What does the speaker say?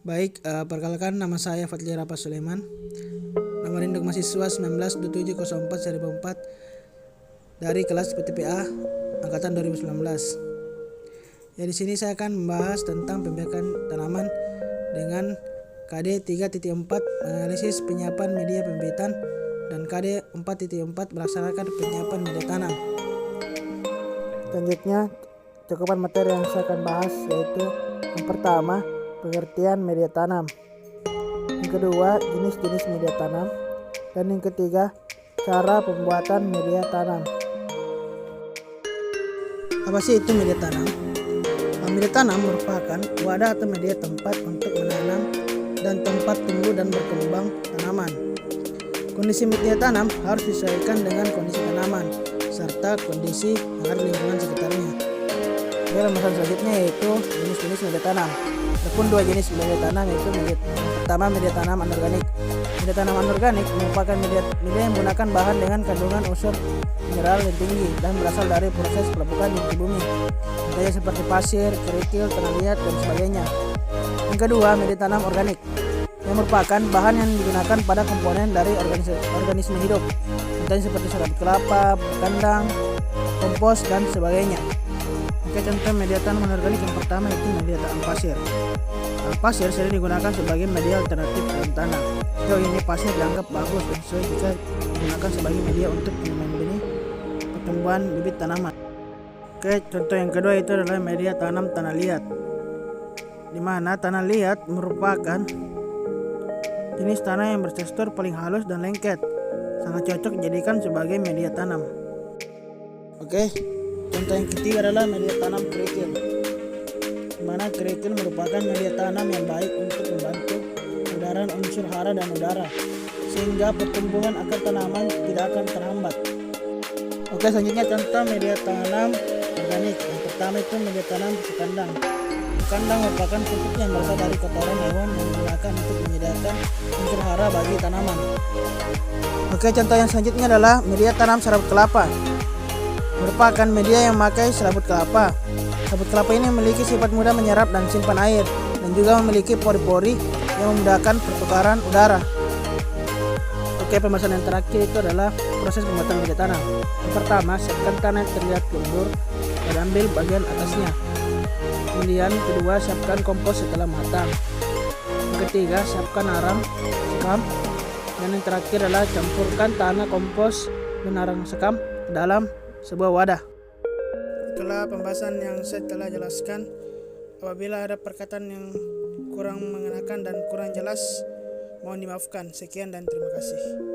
Baik, perkenalkan nama saya Fadli Rapa Sulaiman. Nomor induk mahasiswa 192704/2004 dari kelas PTPA angkatan 2019. Ya, di sini saya akan membahas tentang pembiakan tanaman dengan KD 3.4 menganalisis penyiapan media pembibitan dan KD 4.4 melaksanakan penyiapan media tanam. Selanjutnya, cakupan materi yang saya akan bahas yaitu yang pertama, pengertian media tanam, yang kedua, jenis-jenis media tanam, dan yang ketiga, cara pembuatan media tanam. Apa sih itu media tanam? Media tanam merupakan wadah atau media tempat untuk menanam dan tempat tumbuh dan berkembang tanaman. Kondisi media tanam harus disesuaikan dengan kondisi tanaman serta kondisi yang ada di lingkungan sekitarnya. Pembahasan selanjutnya yaitu jenis-jenis media tanam. Ada dua jenis media tanam, yaitu pertama media tanam anorganik. Media tanam anorganik merupakan media yang menggunakan bahan dengan kandungan unsur mineral yang tinggi dan berasal dari proses pelebukan di bumi, contohnya seperti pasir, kerikil, tanah liat, dan sebagainya. Yang kedua, media tanam organik, yang merupakan bahan yang digunakan pada komponen dari organisme hidup, contohnya seperti serabut kelapa, kandang, kompos, dan sebagainya. Oke, contoh media tanam anorganik yang pertama itu media tanam pasir. Pasir sering digunakan sebagai media alternatif dalam tanam. Sejauh ini pasir dianggap bagus dan sesuai jika digunakan sebagai media untuk penanaman benih pertumbuhan bibit tanaman. Oke, contoh yang kedua itu adalah media tanam tanah liat, di mana tanah liat merupakan jenis tanah yang bertekstur paling halus dan lengket, sangat cocok dijadikan sebagai media tanam. Oke, contoh yang ketiga adalah media tanam kerikil, di mana kerikil merupakan media tanam yang baik untuk membantu peredaran unsur hara dan udara, sehingga pertumbuhan akar tanaman tidak akan terhambat. Oke, selanjutnya contoh media tanam organik. Yang pertama itu media tanam sekandang. Kandang merupakan pupuk yang berasal dari kotoran hewan yang digunakan untuk menyediakan unsur hara bagi tanaman. Oke, contoh yang selanjutnya adalah media tanam serabut kelapa. Merupakan media yang memakai serabut kelapa. Serabut kelapa ini memiliki sifat mudah menyerap dan simpan air, dan juga memiliki pori-pori yang memudahkan pertukaran udara. Oke, pembahasan yang terakhir itu adalah proses pembuatan media tanam. Yang pertama, siapkan tanah yang terlihat gembur dan ambil bagian atasnya. Kemudian kedua, siapkan kompos setelah matang. Yang ketiga, siapkan arang sekam. Dan yang terakhir adalah campurkan tanah, kompos, dan arang sekam ke dalam sebuah wadah. Itulah pembahasan yang saya telah jelaskan. Apabila ada perkataan yang kurang mengenakan dan kurang jelas, mohon dimaafkan. Sekian dan terima kasih.